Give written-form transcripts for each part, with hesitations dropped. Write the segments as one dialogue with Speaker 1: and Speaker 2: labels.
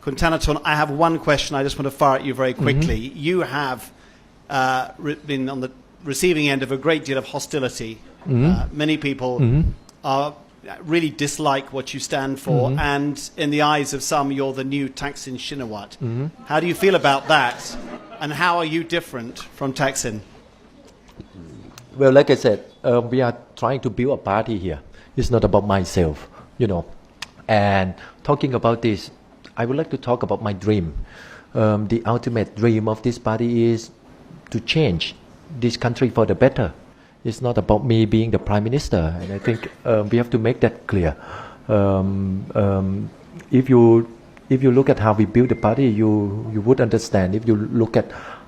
Speaker 1: คุณธนาธร I have one question I just want to fire at you very quickly. You have been on the receiving end of a great deal of hostility. Many people are really dislike what you stand for, and in the eyes of some, you're the new Thaksin Shinawat. How do you feel about that, and how are you different from Thaksin?
Speaker 2: Well, like I said, we are trying to build a party here. It's not about myself, And talking about this, I would like to talk about my dream. The ultimate dream of this party is to change this country for the better. It's not about me being the prime minister, and I think we have to make that clear. If you look at how we build the party, you would understand. If you look at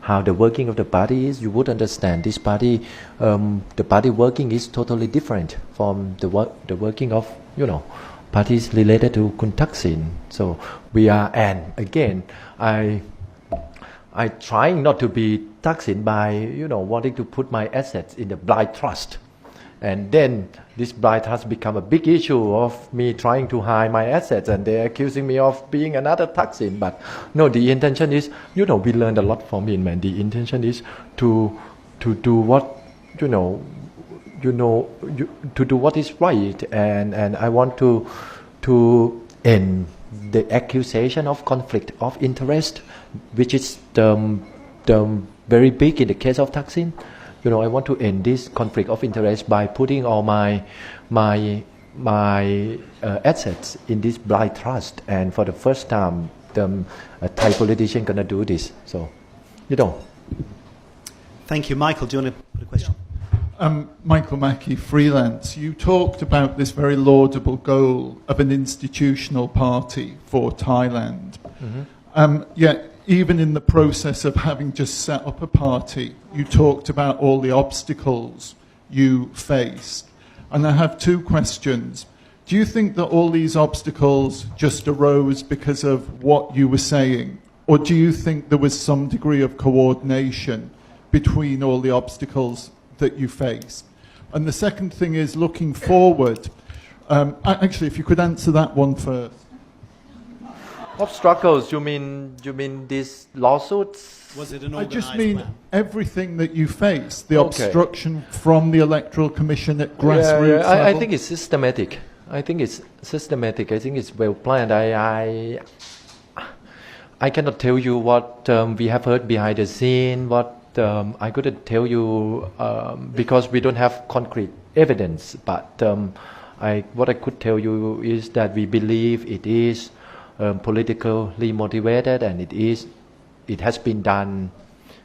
Speaker 2: how the working of the party is, you would understand this party. The party working is totally different from the working of parties related to Kun Thaksin. So we are, and again, I trying not to be Thaksin by wanting to put my assets in the blind trust, and then this blind trust become a big issue of me trying to hide my assets, and they're accusing me of being another Thaksin. But no, the intention is we learned a lot from him, and the intention is to do what to do what is right, and I want to end the accusation of conflict of interest, which is the very big in the case of Thaksin. I want to end this conflict of interest by putting all my assets in this blind trust, and for the first time, the Thai politician gonna do this. So,
Speaker 1: Thank you, Michael. Do you want to put a question?
Speaker 3: Michael Mackey, freelance. You talked about this very laudable goal of an institutional party for Thailand. Yet, even in the process of having just set up a party, you talked about all the obstacles you faced. And I have two questions. Do you think that all these obstacles just arose because of what you were saying? Or do you think there was some degree of coordination between all the obstacles that you faced? And the second thing is, looking forward, actually, if you could answer that one first.
Speaker 2: Of struggles, you mean these lawsuits?
Speaker 1: Was it an
Speaker 3: I
Speaker 1: organized
Speaker 3: just mean
Speaker 1: plan?
Speaker 3: everything that you faced, the obstruction from the Electoral Commission at grassroots level.
Speaker 2: I think it's systematic. I think it's well planned. I cannot tell you what we have heard behind the scene, what I couldn't tell you because we don't have concrete evidence, but what I could tell you is that we believe it is politically motivated, and it has been done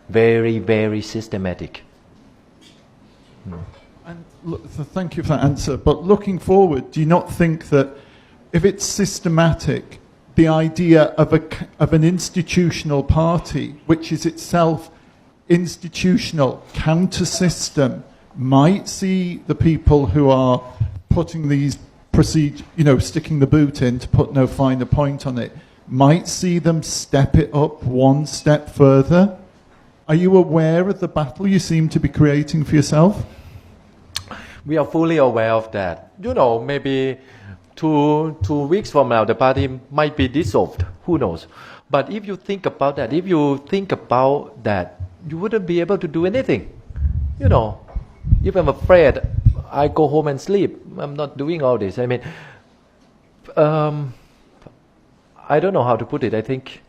Speaker 2: very, very systematic.
Speaker 3: And look, so thank you for that answer. But looking forward, do you not think that if it's systematic, the idea of an institutional party, which is itself institutional, counter-system, might see the people who are putting these sticking the boot in, to put no finer point on it, might see them step it up one step further? Are you aware of the battle you seem to be creating for yourself?
Speaker 2: We are fully aware of that. Maybe two weeks from now, the party might be dissolved. Who knows? But if you think about that, you wouldn't be able to do anything. If I'm afraid, I go home and sleep. I'm not doing all this. I mean, I don't know how to put it. I think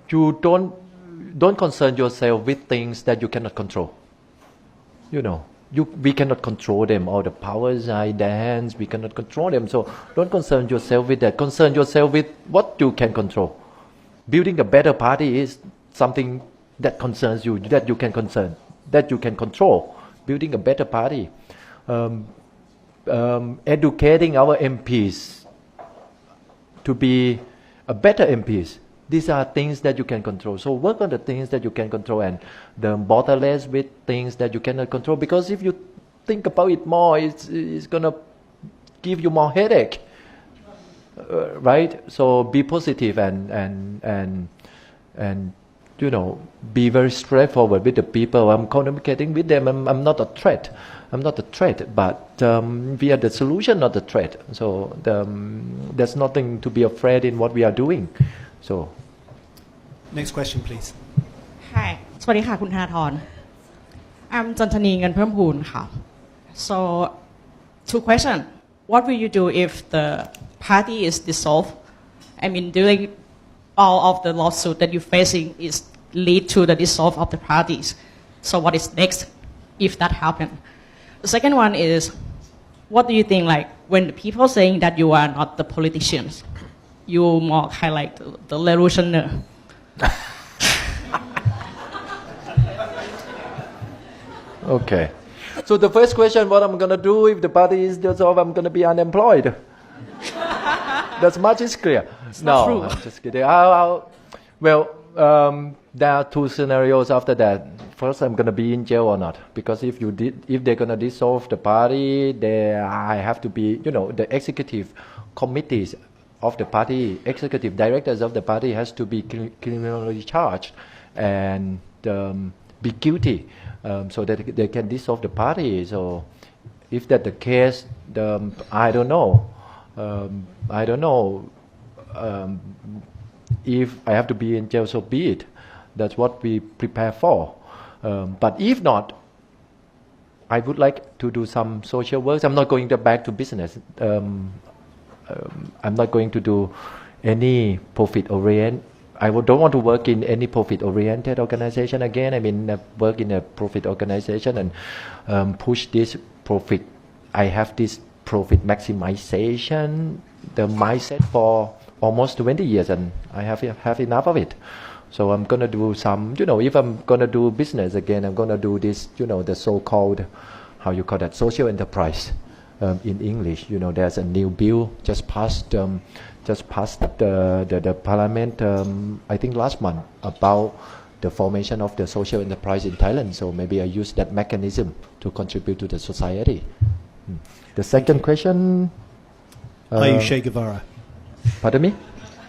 Speaker 2: you don't concern yourself with things that you cannot control. We cannot control them. All the powers are in their hands. We cannot control them. So don't concern yourself with that. Concern yourself with what you can control. Building a better party is something that concerns you, that you can control. Building a better party, educating our MPs to be a better MPs. These are things that you can control. So work on the things that you can control, and the bother less with things that you cannot control. Because if you think about it more, it's gonna give you more headache, right? So be positive and be very straightforward with the people. I'm communicating with them. I'm not a threat. I'm not the threat, but we are the solution, not the threat. So there's nothing to be afraid in what we are doing. So
Speaker 1: Next question, please.
Speaker 4: Hi สวัสดีค่ะคุณธนาธร I'm จันทนีเงินเพิ่มพูนค่ะ So two question What will you do if the party is dissolved I mean during all of the lawsuit that you're facing is lead to the dissolve of the parties So what is next if that happen The second one is What do you think like when the people saying that you are not the politicians you more kind of like the revolutionary
Speaker 2: Okay. So the first question, what I'm gonna do if the party is dissolved, I'm gonna be unemployed. That's much is clear.
Speaker 4: not true.
Speaker 2: I'm just kidding. There are two scenarios after that. First, I'm gonna be in jail or not, because if they're gonna dissolve the party, I have to be, the executive committees of the party, executive directors of the party has to be criminally charged and be guilty. So that they can dissolve the party. So, if that's the case, I don't know. If I have to be in jail, so be it. That's what we prepare for. But if not, I would like to do some social work. I'm not going back to business. I'm not going to do any profit-oriented. I don't want to work in any profit-oriented organization again. I mean, work in a profit organization and push this profit. I have this profit maximization, the mindset for almost 20 years, and I have enough of it. So I'm gonna do some, if I'm gonna do business again, I'm gonna do this, the so-called, how you call that, social enterprise. In English, there's a new bill just passed the parliament, I think last month, about the formation of the social enterprise in Thailand. So maybe I use that mechanism to contribute to the society. The second question.
Speaker 1: Are you Che Guevara?
Speaker 2: Pardon me?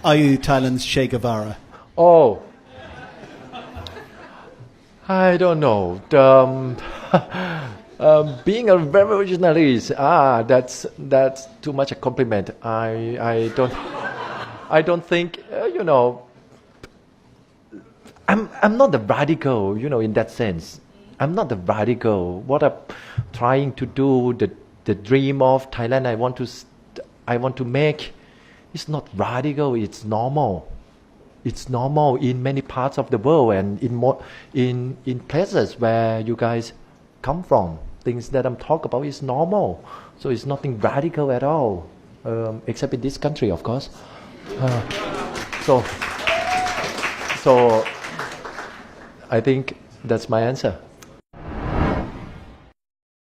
Speaker 1: Are you Thailand's Che Guevara?
Speaker 2: Oh, I don't know. Being a revolutionary, that's too much a compliment. I don't think, I'm not the radical, in that sense. I'm not the radical. What I'm trying to do, the dream of Thailand I want to make, it's not radical, it's normal. It's normal in many parts of the world and in places where you guys come from. Things that I'm talking about is normal. So it's nothing radical at all, except in this country, of course. So I think that's my answer.